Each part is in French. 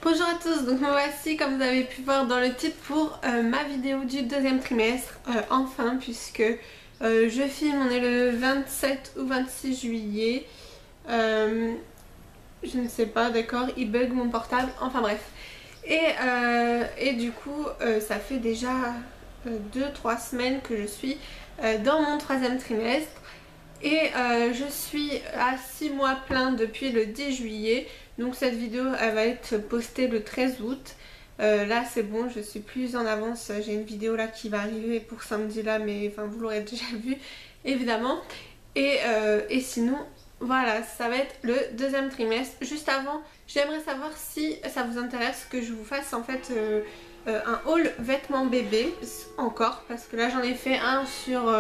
Bonjour à tous, donc me voici comme vous avez pu voir dans le titre pour ma vidéo du deuxième trimestre, enfin puisque je filme, on est le 27 ou 26 juillet, je ne sais pas, d'accord, il bug mon portable, enfin bref. Et du coup ça fait déjà 2-3 semaines que je suis dans mon troisième trimestre. Et je suis à 6 mois plein depuis le 10 juillet. Donc cette vidéo elle va être postée le 13 août. Là c'est bon, je suis plus en avance. J'ai une vidéo là qui va arriver pour samedi là, mais enfin vous l'aurez déjà vu évidemment. Et sinon voilà, ça va être le deuxième trimestre. Juste avant, j'aimerais savoir si ça vous intéresse que je vous fasse en fait un haul vêtements bébé encore. Parce que là j'en ai fait un sur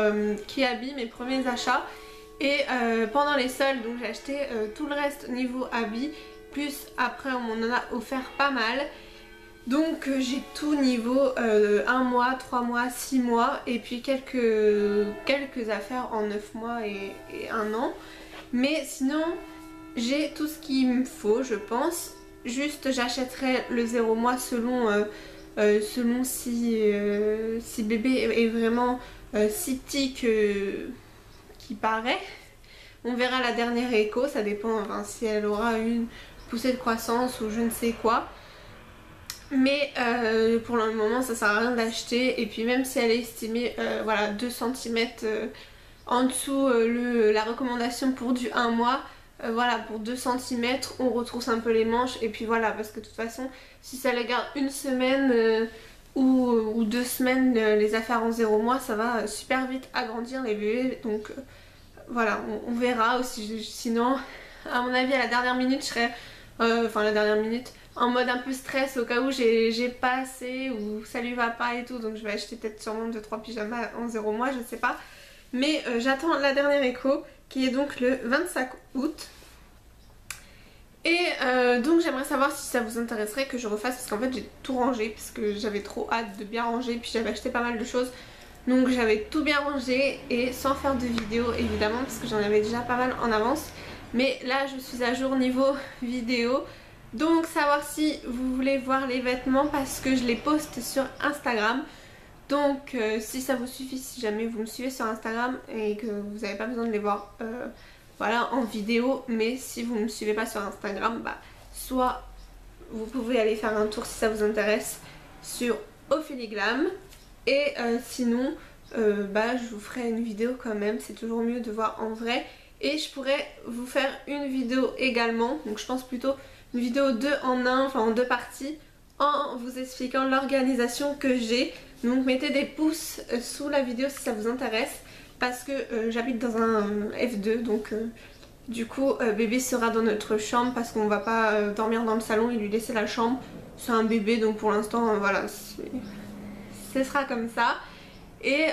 Kiabi, mes premiers achats. Et pendant les soldes, donc j'ai acheté tout le reste niveau habits, plus après on m'en a offert pas mal. Donc j'ai tout niveau 1 mois, 3 mois, 6 mois et puis quelques affaires en 9 mois et 1 an. Mais sinon j'ai tout ce qu'il me faut je pense. Juste j'achèterai le 0 mois selon si bébé est vraiment si petit qui paraît. On verra la dernière écho, ça dépend enfin, si elle aura une poussée de croissance ou je ne sais quoi. Mais pour le moment ça sert à rien d'acheter. Et puis même si elle est estimée voilà, 2 cm en dessous la recommandation pour du 1 mois, voilà, pour 2 cm on retrousse un peu les manches. Et puis voilà, parce que de toute façon si ça la garde une semaine ou 2 semaines, les affaires en 0 mois, ça va super vite agrandir les bébés. Donc voilà, on verra aussi. Sinon à mon avis à la dernière minute je serai enfin la dernière minute en mode un peu stress au cas où j'ai pas assez ou ça lui va pas et tout. Donc je vais acheter peut-être sûrement 2-3 pyjamas en 0 mois, je sais pas. Mais j'attends la dernière écho qui est donc le 25 août. Et donc j'aimerais savoir si ça vous intéresserait que je refasse, parce qu'en fait j'ai tout rangé parce que j'avais trop hâte de bien ranger, puis j'avais acheté pas mal de choses. Donc j'avais tout bien rangé et sans faire de vidéo évidemment parce que j'en avais déjà pas mal en avance. Mais là je suis à jour niveau vidéo. Donc savoir si vous voulez voir les vêtements parce que je les poste sur Instagram. Donc si ça vous suffit, si jamais vous me suivez sur Instagram et que vous n'avez pas besoin de les voir voilà, en vidéo. Mais si vous ne me suivez pas sur Instagram, bah, soit vous pouvez aller faire un tour si ça vous intéresse sur Ophélie Glam. Et sinon bah, je vous ferai une vidéo quand même, c'est toujours mieux de voir en vrai. Et je pourrais vous faire une vidéo également, donc je pense plutôt une vidéo 2 en 1, enfin en 2 parties, en vous expliquant l'organisation que j'ai. Donc mettez des pouces sous la vidéo si ça vous intéresse, parce que j'habite dans un F2, donc du coup bébé sera dans notre chambre parce qu'on va pas dormir dans le salon et lui laisser la chambre. C'est un bébé donc pour l'instant voilà, ce sera comme ça. Et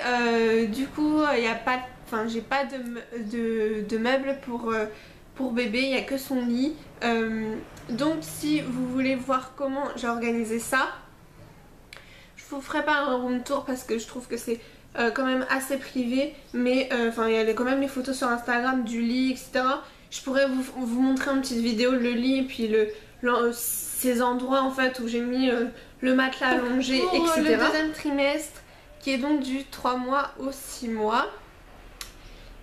du coup il n'y a pas, enfin j'ai pas de meubles pour bébé, il n'y a que son lit. Donc si vous voulez voir comment j'ai organisé ça, je vous ferai pas un room tour parce que je trouve que c'est quand même assez privé. Mais enfin il y a quand même les photos sur Instagram du lit, etc. Je pourrais vous montrer une petite vidéo, le lit et puis ces endroits en fait où j'ai mis le matelas allongé, etc. Pour le deuxième trimestre qui est donc du 3 mois au 6 mois.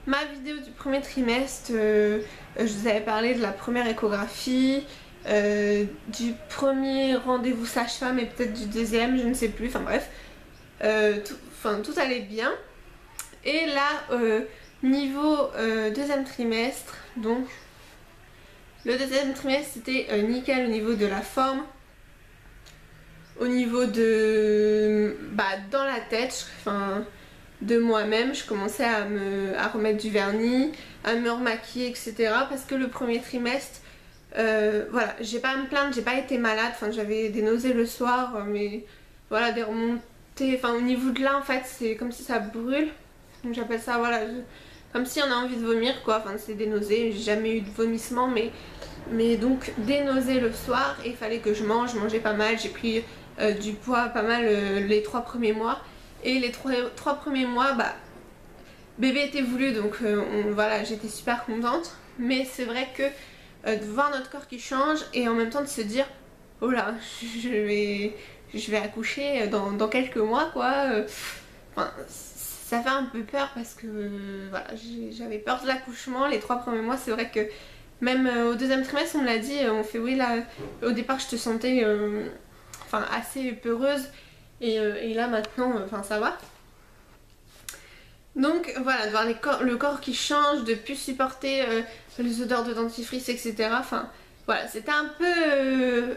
Ma vidéo du premier trimestre, je vous avais parlé de la première échographie, du premier rendez-vous sage-femme et peut-être du deuxième, je ne sais plus, enfin bref. Tout allait bien. Et là, niveau deuxième trimestre, donc le deuxième trimestre c'était nickel au niveau de la forme. Au niveau de... dans la tête, de moi-même, je commençais à remettre du vernis, à me remaquiller, etc. Parce que le premier trimestre, voilà, j'ai pas à me plaindre, j'ai pas été malade, enfin j'avais des nausées le soir, mais voilà, des remontées, enfin au niveau de là en fait c'est comme si ça brûle. Donc j'appelle ça, voilà, comme si on a envie de vomir quoi, enfin c'est des nausées, j'ai jamais eu de vomissement, mais donc des nausées le soir et il fallait que je mangeais pas mal, j'ai pris du poids pas mal les 3 premiers mois. Et les 3 premiers mois, bah, bébé était voulu donc voilà, j'étais super contente. Mais c'est vrai que de voir notre corps qui change et en même temps de se dire oh là, je vais accoucher dans quelques mois quoi. Enfin, ça fait un peu peur parce que voilà, j'avais peur de l'accouchement. Les 3 premiers mois, c'est vrai que même au 2e trimestre, on me l'a dit, on fait oui là, au départ je te sentais enfin, assez peureuse et là maintenant, enfin ça va. Donc voilà, de voir le corps qui change, de plus supporter les odeurs de dentifrice, etc. Enfin voilà, c'était un peu,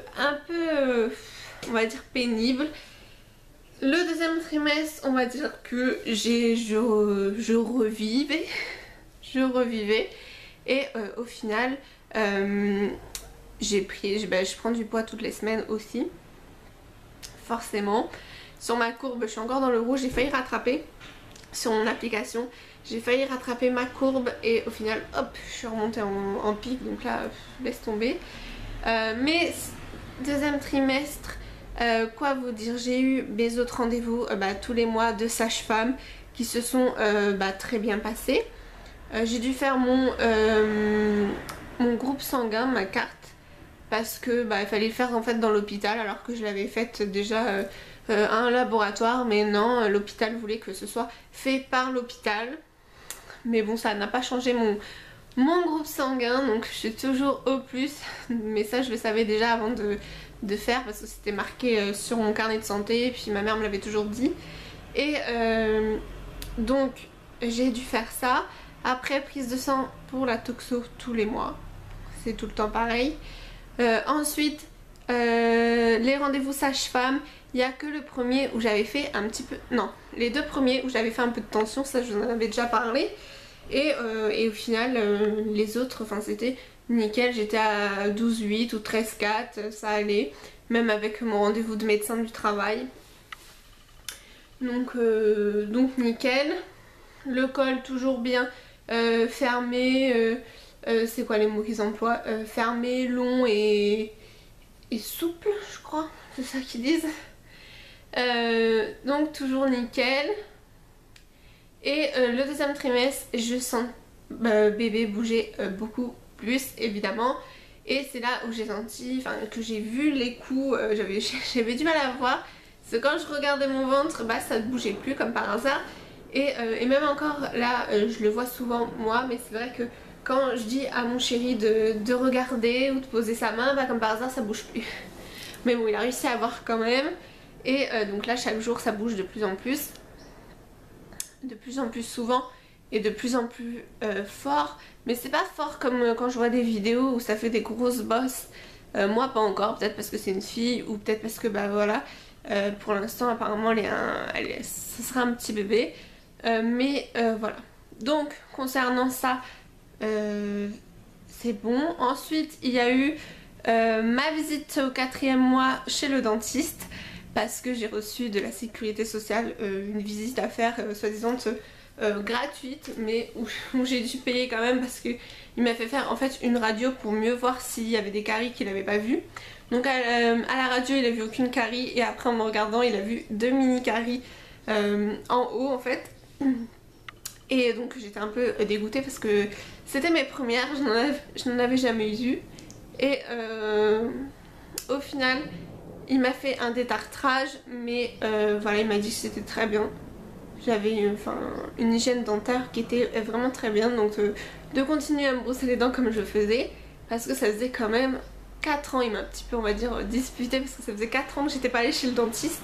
on va dire pénible. Le 2e trimestre, on va dire que je revivais, et au final, je prends du poids toutes les semaines aussi, forcément. Sur ma courbe, je suis encore dans le rouge, j'ai failli rattraper. Sur mon application, j'ai failli rattraper ma courbe et au final hop je suis remontée en pic, donc là laisse tomber. Mais 2e trimestre, quoi vous dire, j'ai eu mes autres rendez-vous tous les mois de sage-femme qui se sont très bien passés. J'ai dû faire mon groupe sanguin, ma carte, parce que il fallait le faire en fait dans l'hôpital alors que je l'avais faite déjà à un laboratoire, mais non, l'hôpital voulait que ce soit fait par l'hôpital. Mais bon, ça n'a pas changé mon groupe sanguin, donc je suis toujours O+, mais ça je le savais déjà avant de faire parce que c'était marqué sur mon carnet de santé et puis ma mère me l'avait toujours dit. Et donc j'ai dû faire ça. Après, prise de sang pour la toxo tous les mois, c'est tout le temps pareil. Ensuite les rendez-vous sage-femme, il n'y a que le premier où j'avais fait un petit peu, non, les 2 premiers où j'avais fait un peu de tension, ça je vous en avais déjà parlé. Et au final les autres, enfin c'était nickel, j'étais à 12,8 ou 13,4, ça allait, même avec mon rendez-vous de médecin du travail. Donc nickel. Le col toujours bien fermé, c'est quoi les mots qu'ils emploient, fermé, long et souple, je crois, c'est ça qu'ils disent. Donc toujours nickel. Et le 2e trimestre, je sens bébé bouger beaucoup plus évidemment. Et c'est là où j'ai senti, enfin que j'ai vu les coups, j'avais du mal à voir. Parce que quand je regardais mon ventre, ça ne bougeait plus comme par hasard. Et même encore là, je le vois souvent moi, mais c'est vrai que quand je dis à mon chéri de regarder ou de poser sa main, comme par hasard ça bouge plus. Mais bon, il a réussi à voir quand même. Et donc là chaque jour ça bouge de plus en plus souvent et de plus en plus fort. Mais c'est pas fort comme quand je vois des vidéos où ça fait des grosses bosses. Moi pas encore, peut-être parce que c'est une fille ou peut-être parce que voilà, pour l'instant apparemment ce sera un petit bébé. Mais voilà. Donc concernant ça, c'est bon. Ensuite il y a eu ma visite au 4e mois chez le dentiste, parce que j'ai reçu de la sécurité sociale une visite à faire soi-disant gratuite, mais où j'ai dû payer quand même parce qu'il m'a fait faire en fait une radio pour mieux voir s'il y avait des caries qu'il n'avait pas vu. Donc à la radio il a vu aucune carie, et après en me regardant il a vu 2 mini caries en haut en fait. Et donc j'étais un peu dégoûtée parce que c'était mes premières, je n'en avais jamais eu. Et au final il m'a fait un détartrage, mais voilà, il m'a dit que c'était très bien. J'avais une hygiène dentaire qui était vraiment très bien, donc de continuer à me brosser les dents comme je faisais, parce que ça faisait quand même 4 ans, il m'a un petit peu on va dire disputé, parce que ça faisait 4 ans que j'étais pas allée chez le dentiste.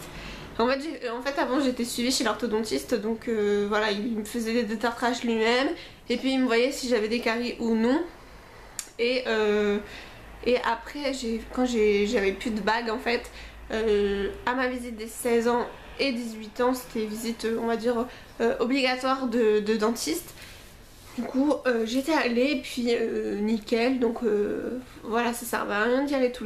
En fait avant j'étais suivie chez l'orthodontiste, donc voilà, il me faisait des détartrages lui-même, et puis il me voyait si j'avais des caries ou non. Et après, quand j'avais plus de bague en fait, à ma visite des 16 ans et 18 ans, c'était visite on va dire obligatoire de dentiste. Du coup j'étais allée, puis nickel, donc voilà, ça servait à rien d'y aller tous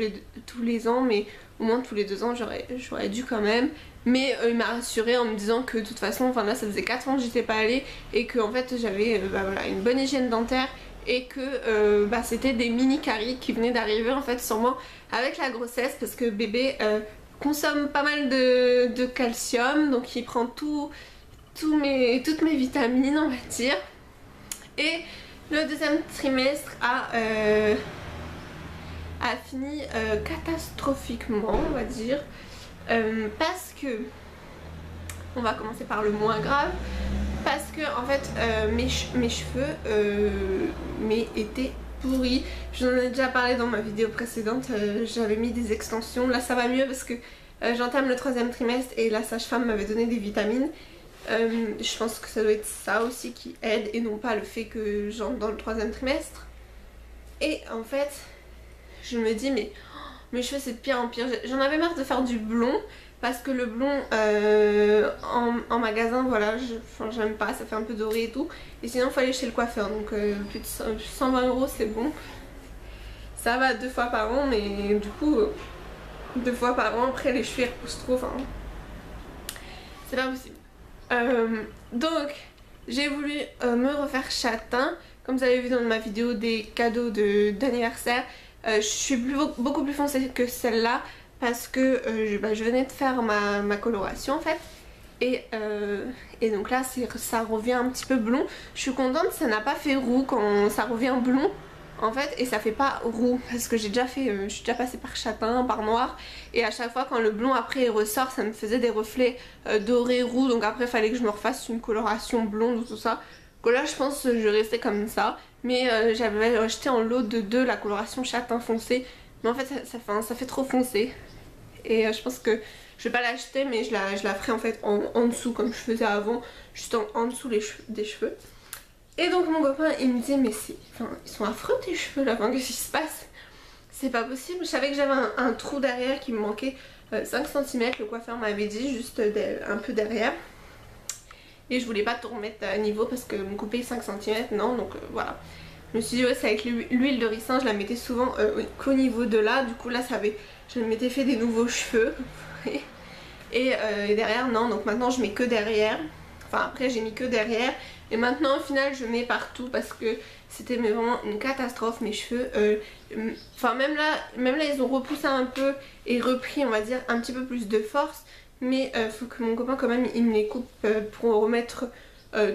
les ans, mais au moins tous les 2 ans j'aurais dû quand même. Mais il m'a rassurée en me disant que de toute façon, là ça faisait 4 ans que j'étais pas allée, et que en fait j'avais voilà, une bonne hygiène dentaire, et que c'était des mini caries qui venaient d'arriver en fait sûrement avec la grossesse, parce que bébé consomme pas mal de calcium, donc il prend toutes mes vitamines on va dire. Et le 2e trimestre a fini catastrophiquement, on va dire, parce que, on va commencer par le moins grave, parce que en fait mes cheveux étaient pourris. Je vous en ai déjà parlé dans ma vidéo précédente, j'avais mis des extensions, là ça va mieux parce que j'entame le 3e trimestre et la sage-femme m'avait donné des vitamines. Je pense que ça doit être ça aussi qui aide et non pas le fait que j'entre dans le 3e trimestre. Et en fait je me dis mais mes cheveux c'est de pire en pire, j'en avais marre de faire du blond parce que le blond en magasin voilà, j'aime pas, ça fait un peu doré et tout, et sinon il faut aller chez le coiffeur, donc plus de 120 € c'est bon, ça va 2 fois par an, mais du coup 2 fois par an après les cheveux ils repoussent trop, enfin c'est pas possible. Donc j'ai voulu me refaire châtain, comme vous avez vu dans ma vidéo des cadeaux d'anniversaire. Je suis beaucoup plus foncée que celle-là parce que je venais de faire ma coloration en fait, et donc là ça revient un petit peu blond. Je suis contente, ça n'a pas fait roux quand ça revient blond en fait, et ça fait pas roux parce que je suis déjà passée par châtain, par noir, et à chaque fois quand le blond après il ressort ça me faisait des reflets dorés roux, donc après il fallait que je me refasse une coloration blonde ou tout ça. Donc là je pense que je vais rester comme ça, mais j'avais acheté en lot de 2 la coloration châtain foncé, mais en fait ça fait trop foncé, et je pense que je vais pas l'acheter, mais je la ferai en fait en dessous comme je faisais avant, juste en dessous des cheveux. Et donc mon copain il me dit mais ils sont affreux tes cheveux là, qu'est-ce qui se passe? C'est pas possible. Je savais que j'avais un trou derrière qui me manquait 5 cm, le coiffeur m'avait dit, juste un peu derrière. Et je voulais pas tout remettre à niveau parce que me couper 5 cm, non, donc voilà. Je me suis dit ouais, c'est avec l'huile de ricin, je la mettais souvent qu'au niveau de là, du coup là je m'étais fait des nouveaux cheveux. et derrière non, donc maintenant je mets que derrière. Enfin après j'ai mis que derrière, et maintenant au final je mets partout parce que c'était vraiment une catastrophe mes cheveux. Enfin même là ils ont repoussé un peu et repris on va dire un petit peu plus de force, mais faut que mon copain quand même il me les coupe pour remettre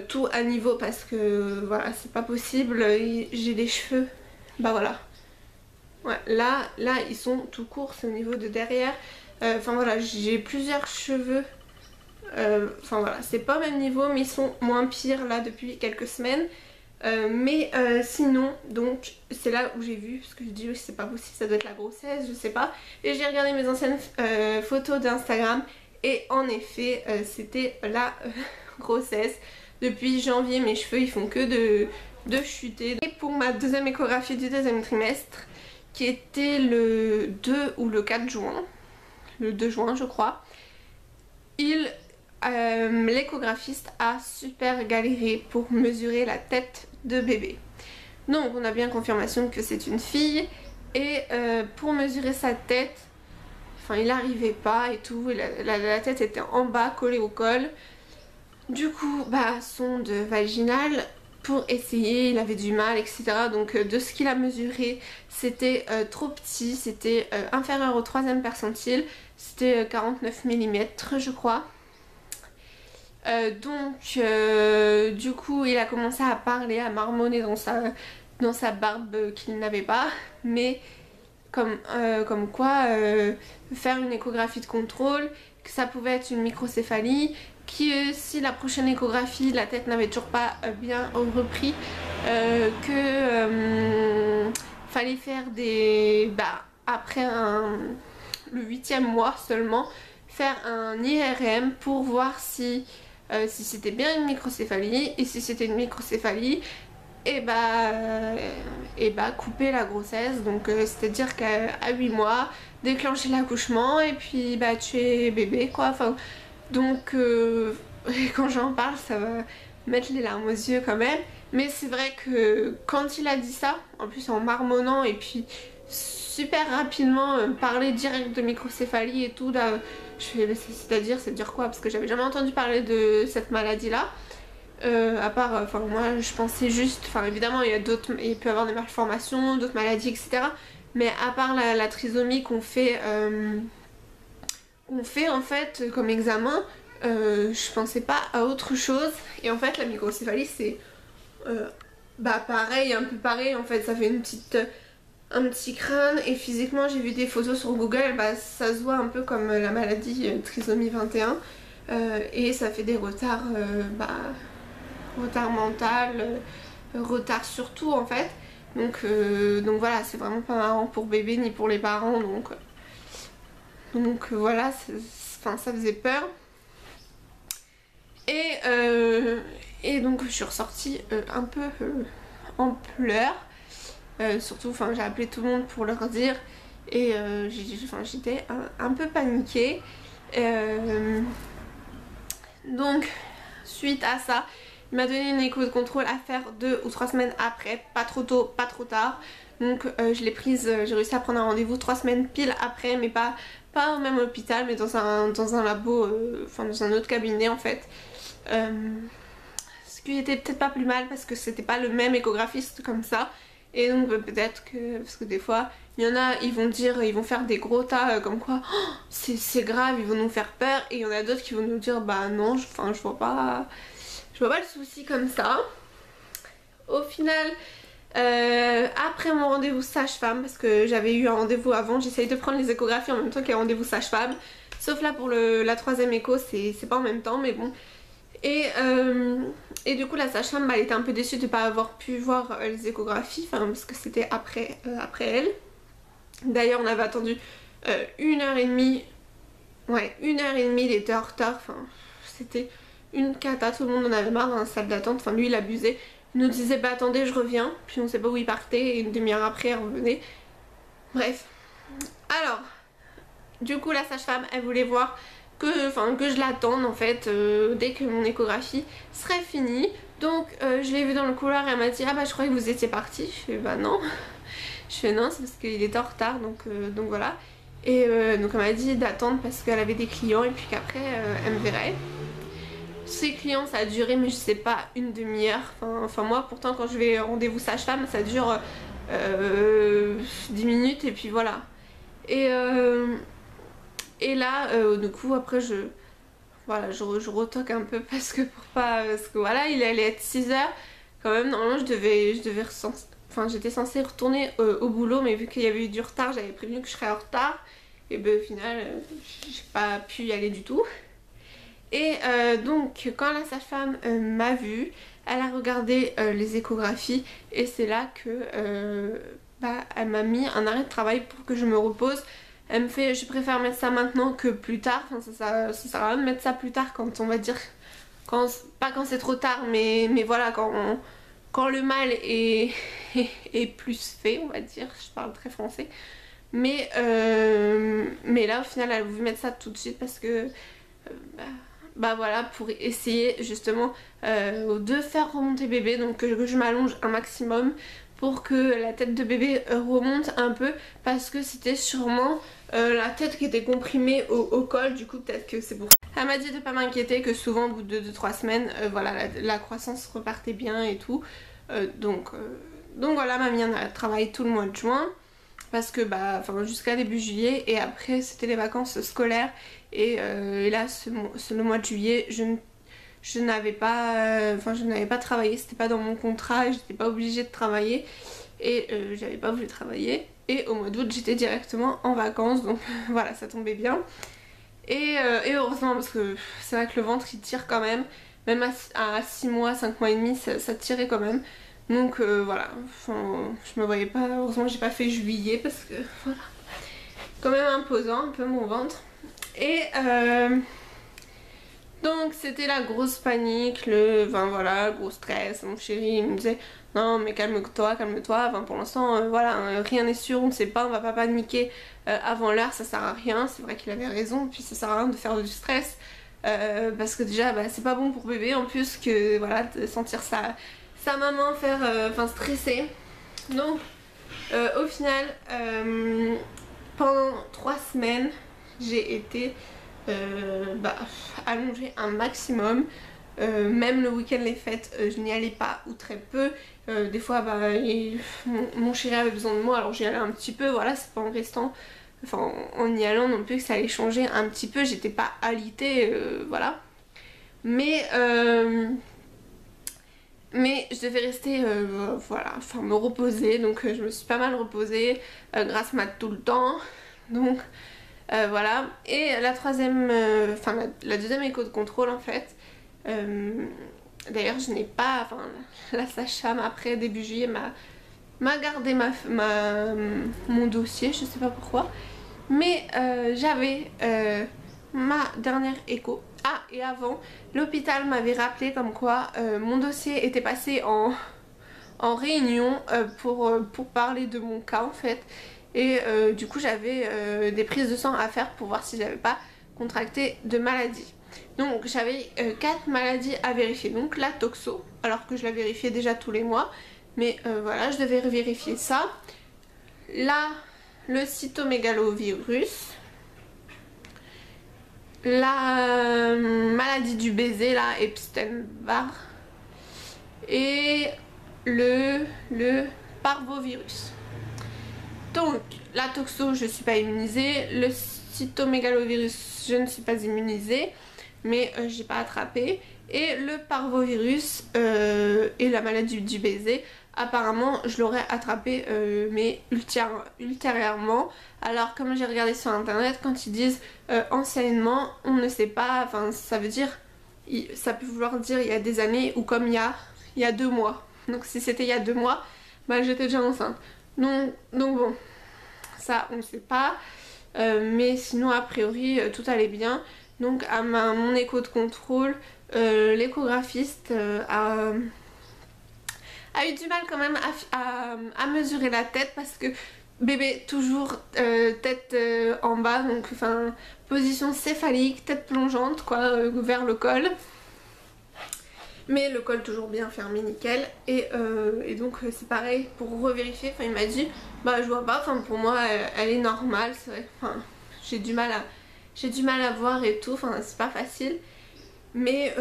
tout à niveau parce que voilà c'est pas possible, j'ai des cheveux, bah voilà. Ouais, là ils sont tout courts, c'est au niveau de derrière. Enfin voilà, j'ai plusieurs cheveux. Enfin voilà, c'est pas au même niveau, mais ils sont moins pires là depuis quelques semaines. Sinon, donc c'est là où j'ai vu, parce que je dis oui, c'est pas possible, ça doit être la grossesse, je sais pas. Et j'ai regardé mes anciennes photos d'Instagram, et en effet, c'était la grossesse. Depuis janvier, mes cheveux ils font que de chuter. Et pour ma 2e échographie du 2e trimestre, qui était le 2 ou le 4 juin, le 2 juin je crois, l'échographiste a super galéré pour mesurer la tête de bébé. Donc on a bien confirmation que c'est une fille, et pour mesurer sa tête, enfin il n'arrivait pas et tout, la tête était en bas collée au col. Du coup bah sonde vaginale pour essayer, il avait du mal etc. Donc de ce qu'il a mesuré c'était trop petit, c'était inférieur au 3e percentile, c'était 49 mm je crois. Du coup il a commencé à parler, à marmonner dans sa barbe qu'il n'avait pas, mais comme quoi faire une échographie de contrôle, que ça pouvait être une microcéphalie, que si la prochaine échographie la tête n'avait toujours pas bien repris, fallait faire après le 8e mois seulement, faire un IRM pour voir si c'était bien une microcéphalie, et si c'était une microcéphalie, et couper la grossesse, donc c'est à dire qu'à 8 mois déclencher l'accouchement et puis tuer bébé quoi. Enfin donc quand j'en parle ça va mettre les larmes aux yeux quand même, mais c'est vrai que quand il a dit ça, en plus en marmonnant et puis super rapidement parler direct de microcéphalie et tout, là je fais c'est-à-dire quoi, parce que j'avais jamais entendu parler de cette maladie là, à part, enfin moi je pensais juste, enfin évidemment il peut y avoir des malformations, d'autres maladies etc, mais à part la trisomie qu'on fait en fait comme examen, je pensais pas à autre chose. Et en fait la microcéphalie c'est pareil, un peu pareil en fait, ça fait un petit crâne et physiquement j'ai vu des photos sur Google, bah, ça se voit un peu comme la maladie trisomie 21 et ça fait des retards, retard mental, retard sur tout en fait. Donc voilà, c'est vraiment pas marrant pour bébé ni pour les parents, donc voilà, enfin, ça faisait peur. Et donc je suis ressortie un peu en pleurs. Surtout, enfin, j'ai appelé tout le monde pour leur dire et j'étais un peu paniquée. Donc suite à ça, il m'a donné une écho de contrôle à faire 2 ou 3 semaines après, pas trop tôt, pas trop tard. Donc je l'ai prise, j'ai réussi à prendre un rendez-vous 3 semaines pile après, mais pas au même hôpital, mais dans un labo, enfin dans un autre cabinet en fait. Ce qui était peut-être pas plus mal parce que c'était pas le même échographiste comme ça. Et donc peut-être que, parce que des fois il y en a, ils vont faire des gros tas comme quoi oh, c'est grave, ils vont nous faire peur. Et il y en a d'autres qui vont nous dire bah non, je vois pas le souci comme ça. Au final, après mon rendez-vous sage-femme, parce que j'avais eu un rendez-vous avant, j'essaye de prendre les échographies en même temps qu'il y a rendez-vous sage-femme. Sauf là pour la 3e écho, c'est pas en même temps, mais bon. Et du coup la sage-femme elle était un peu déçue de ne pas avoir pu voir les échographies, parce que c'était après elle. D'ailleurs on avait attendu 1h30, ouais 1h30, il était en retard, enfin c'était une cata, tout le monde en avait marre dans la salle d'attente, enfin lui il abusait, il nous disait bah attendez je reviens, puis on sait pas où il partait et une demi-heure après il revenait. Bref, alors du coup la sage-femme elle voulait voir que je l'attende en fait dès que mon échographie serait finie. Donc je l'ai vue dans le couloir et elle m'a dit ah bah je croyais que vous étiez partie. Je fais bah non. Je fais non, c'est parce qu'il était en retard, donc voilà. Et donc elle m'a dit d'attendre parce qu'elle avait des clients et puis qu'après elle me verrait. Ces clients ça a duré mais je sais pas une demi-heure. Enfin moi pourtant quand je vais rendez-vous sage-femme ça dure 10 minutes et puis voilà. Et là, du coup, après, je retoque un peu parce que voilà, il allait être 6h. Quand même, normalement, j'étais censée retourner au boulot, mais vu qu'il y avait eu du retard, j'avais prévenu que je serais en retard. Et ben, au final, j'ai pas pu y aller du tout. Et donc, quand la sage-femme m'a vue, elle a regardé les échographies et c'est là que elle m'a mis un arrêt de travail pour que je me repose. Elle me fait je préfère mettre ça maintenant que plus tard, enfin ça sert à rien de mettre ça plus tard quand on va dire, pas quand c'est trop tard mais voilà quand le mal est plus fait on va dire, je parle très français. Mais là au final elle a voulu mettre ça tout de suite parce que voilà pour essayer justement de faire remonter bébé, donc que je m'allonge un maximum pour que la tête de bébé remonte un peu parce que c'était sûrement la tête qui était comprimée au col, du coup peut-être que c'est pour ça. Elle m'a dit de pas m'inquiéter, que souvent au bout de 2-3 semaines voilà la croissance repartait bien et tout, donc voilà, ma mienne a travaillé tout le mois de juin parce que jusqu'à début juillet et après c'était les vacances scolaires et là le mois de juillet je n'avais pas travaillé, c'était pas dans mon contrat, j'étais pas obligée de travailler et j'avais pas voulu travailler. Et au mois d'août j'étais directement en vacances, donc voilà, ça tombait bien. Et heureusement parce que c'est vrai que le ventre il tire quand même à 6 mois, 5 mois et demi ça tirait quand même. Donc voilà, je me voyais pas, heureusement j'ai pas fait juillet parce que voilà, quand même imposant un peu mon ventre. Et donc c'était la grosse panique, voilà, gros stress. Mon chéri il me disait non mais calme-toi, pour l'instant voilà, rien n'est sûr, on ne sait pas, on va pas paniquer avant l'heure, ça sert à rien. C'est vrai qu'il avait raison, puis ça sert à rien de faire du stress parce que déjà c'est pas bon pour bébé en plus que voilà, de sentir sa maman faire stresser. Donc au final pendant 3 semaines j'ai été allongée un maximum. Même le week-end, les fêtes, je n'y allais pas ou très peu. Des fois mon chéri avait besoin de moi, alors j'y allais un petit peu, voilà, c'est pas en restant, en y allant non plus que ça allait changer un petit peu, j'étais pas alitée, voilà. Mais Mais je devais rester, voilà, enfin me reposer, donc je me suis pas mal reposée grâce à tout le temps, donc voilà. Et la troisième, enfin la deuxième écho de contrôle en fait, d'ailleurs je n'ai pas, enfin la sage-femme après début juillet m'a gardé mon dossier, je sais pas pourquoi, mais j'avais ma dernière écho. Ah, et avant, l'hôpital m'avait rappelé comme quoi mon dossier était passé en réunion pour parler de mon cas en fait. Et du coup j'avais des prises de sang à faire pour voir si j'avais pas contracté de maladie. Donc j'avais 4 maladies à vérifier. Donc la toxo, alors que je la vérifiais déjà tous les mois. Mais voilà, je devais vérifier ça. Là, le cytomégalovirus. La maladie du baiser, là, Epstein-Barr. Et le parvovirus. Donc, la toxo, je ne suis pas immunisée. Le cytomégalovirus, je ne suis pas immunisée. Mais j'ai pas attrapé. Et le parvovirus et la maladie du baiser, apparemment je l'aurais attrapé mais ultérieurement. Alors comme j'ai regardé sur internet, quand ils disent anciennement, on ne sait pas, enfin ça veut dire, ça peut vouloir dire il y a des années ou comme il y a 2 mois. Donc si c'était il y a 2 mois, bah j'étais déjà enceinte. Donc bon, ça on ne sait pas. Mais sinon a priori tout allait bien. Donc à mon écho de contrôle, l'échographiste a eu du mal quand même à mesurer la tête parce que bébé toujours tête en bas, donc enfin position céphalique, tête plongeante quoi, vers le col. Mais le col toujours bien fermé, nickel. Et donc c'est pareil pour revérifier, enfin il m'a dit bah je vois pas, enfin pour moi elle est normale, c'est vrai, enfin j'ai du mal à voir et tout, enfin c'est pas facile. Mais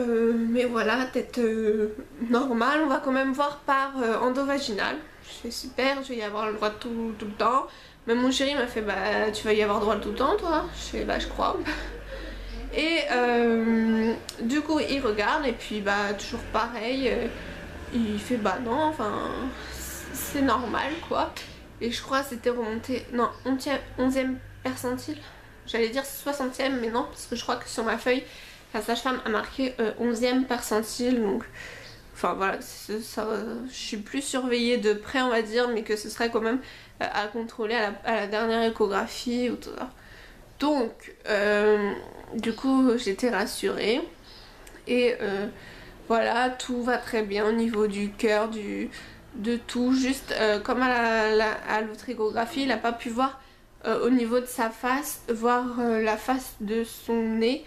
voilà, tête normale, on va quand même voir par endovaginal. Je fais super, je vais y avoir le droit tout le temps. Même mon chéri m'a fait bah tu vas y avoir droit tout le temps toi. Je fais bah je crois. Et du coup il regarde et puis bah toujours pareil, il fait bah non, enfin c'est normal quoi. Et je crois que c'était remonté, non 11e percentile. J'allais dire 60e mais non parce que je crois que sur ma feuille la sage-femme a marqué 11e percentile, donc enfin voilà, ça, je suis plus surveillée de près on va dire, mais que ce serait quand même à contrôler à la dernière échographie ou tout ça. Donc du coup j'étais rassurée et voilà, tout va très bien au niveau du cœur, de tout, juste comme à l'autre échographie il n'a pas pu voir au niveau de sa face, voir la face de son nez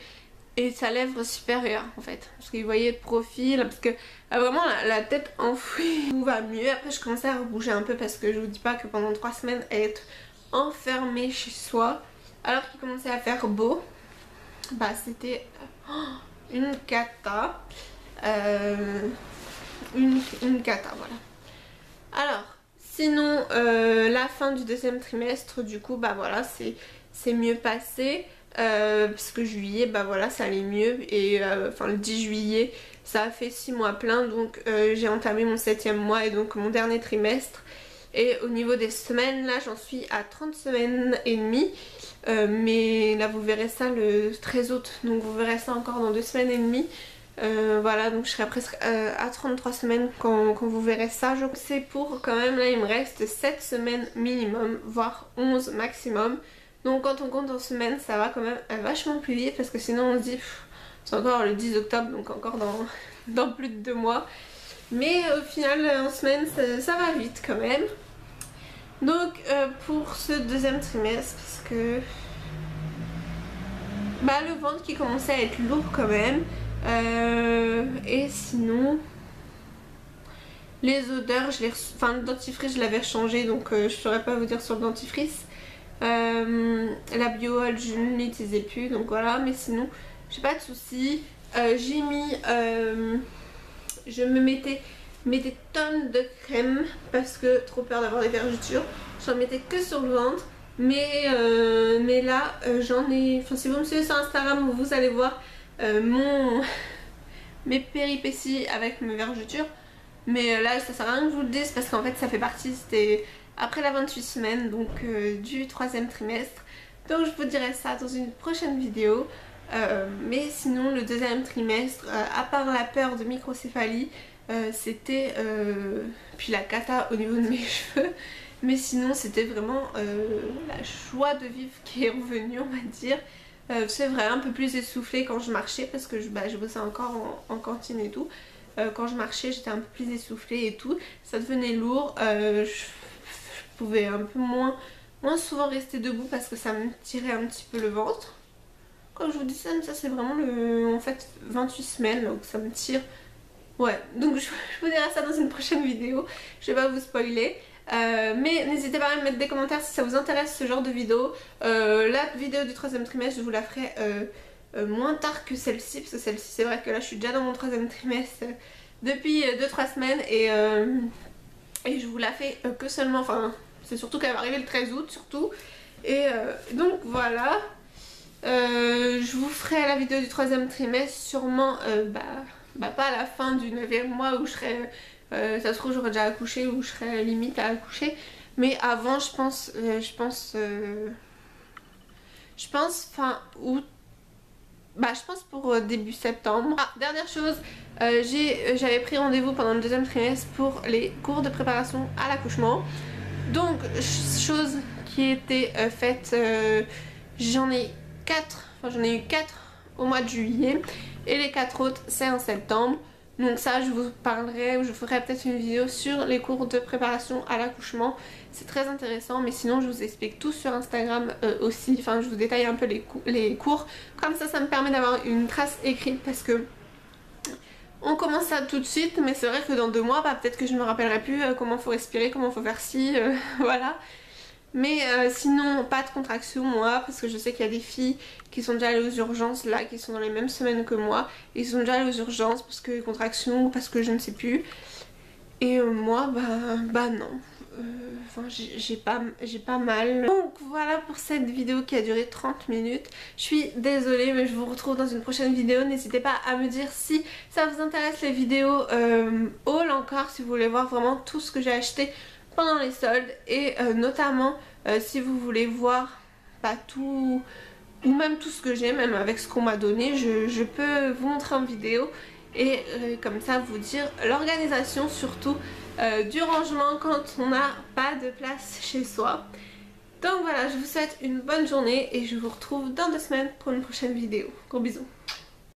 et sa lèvre supérieure en fait, parce qu'il voyait de profil, parce que vraiment la tête enfouie. Tout va mieux, après je commençais à bouger un peu parce que je vous dis pas que pendant 3 semaines être enfermée chez soi alors qu'il commençait à faire beau, bah c'était une cata, une cata voilà. Alors sinon la fin du 2e trimestre du coup bah voilà c'est mieux passé. Parce que juillet bah voilà ça allait mieux et enfin le 10 juillet ça a fait 6 mois plein, donc j'ai entamé mon 7e mois et donc mon dernier trimestre. Et au niveau des semaines là j'en suis à 30 semaines et demie, mais là vous verrez ça le 13 août, donc vous verrez ça encore dans 2 semaines et demie. Voilà, donc je serai presque à 33 semaines quand vous verrez ça. C'est pour quand même, là il me reste 7 semaines minimum, voire 11 maximum. Donc quand on compte en semaines ça va quand même vachement plus vite, parce que sinon on se dit c'est encore le 10 octobre, donc encore dans plus de 2 mois. Mais au final en semaines ça va vite quand même. Donc pour ce 2e trimestre, parce que bah le ventre qui commençait à être lourd quand même. Et sinon les odeurs, enfin le dentifrice je l'avais rechangé, donc je saurais pas vous dire sur le dentifrice. La biohol je ne l'utilisais plus, donc voilà. Mais sinon j'ai pas de soucis. J'ai mis je me mettais des tonnes de crème parce que trop peur d'avoir des vergetures. J'en mettais que sur le ventre, mais là j'en ai, enfin si vous me suivez sur Instagram vous allez voir mes péripéties avec mes vergetures. Mais là ça sert à rien que je vous le dise parce qu'en fait ça fait partie, c'était après la 28 semaines donc du 3e trimestre. Donc je vous dirai ça dans une prochaine vidéo. Mais sinon le 2e trimestre, à part la peur de microcéphalie, c'était puis la cata au niveau de mes cheveux, mais sinon c'était vraiment la joie de vivre qui est revenue, on va dire. C'est vrai, un peu plus essoufflée quand je marchais parce que je bossais encore en cantine et tout. Quand je marchais j'étais un peu plus essoufflée et tout, ça devenait lourd, je pouvais un peu moins souvent rester debout parce que ça me tirait un petit peu le ventre. Quand je vous dis ça c'est vraiment en fait 28 semaines donc ça me tire. Ouais, donc je vous dirai ça dans une prochaine vidéo, je vais pas vous spoiler. Mais n'hésitez pas à me mettre des commentaires si ça vous intéresse ce genre de vidéo. La vidéo du 3e trimestre je vous la ferai moins tard que celle-ci, parce que celle-ci c'est vrai que là je suis déjà dans mon 3e trimestre depuis 2-3 semaines et je vous la fais que seulement, enfin c'est surtout qu'elle va arriver le 13 août surtout. Et donc voilà, je vous ferai la vidéo du 3e trimestre sûrement pas à la fin du 9e mois où je serai, ça se trouve j'aurais déjà accouché ou je serai limite à accoucher, mais avant je pense fin août, je pense pour début septembre. Ah, dernière chose, j'avais pris rendez-vous pendant le 2e trimestre pour les cours de préparation à l'accouchement. Donc chose qui était faite, j'en ai eu 4 au mois de juillet et les 4 autres c'est en septembre. Donc ça je vous parlerai, ou je ferai peut-être une vidéo sur les cours de préparation à l'accouchement. C'est très intéressant, mais sinon je vous explique tout sur Instagram aussi. Enfin je vous détaille un peu les cours. Comme ça me permet d'avoir une trace écrite parce que on commence ça tout de suite, mais c'est vrai que dans 2 mois, peut-être que je me rappellerai plus comment faut respirer, comment faut faire ci, voilà. Mais sinon pas de contractions moi, parce que je sais qu'il y a des filles qui sont déjà allées aux urgences là, qui sont dans les mêmes semaines que moi, et ils sont déjà allées aux urgences parce que contractions, parce que je ne sais plus. Et moi non, enfin j'ai pas mal. Donc voilà pour cette vidéo qui a duré 30 minutes. Je suis désolée mais je vous retrouve dans une prochaine vidéo. N'hésitez pas à me dire si ça vous intéresse les vidéos haul encore, si vous voulez voir vraiment tout ce que j'ai acheté pendant les soldes, et notamment si vous voulez voir tout, ou même tout ce que j'ai, même avec ce qu'on m'a donné, je peux vous montrer en vidéo et comme ça vous dire l'organisation surtout du rangement quand on n'a pas de place chez soi. Donc voilà, je vous souhaite une bonne journée et je vous retrouve dans 2 semaines pour une prochaine vidéo. Gros bisous.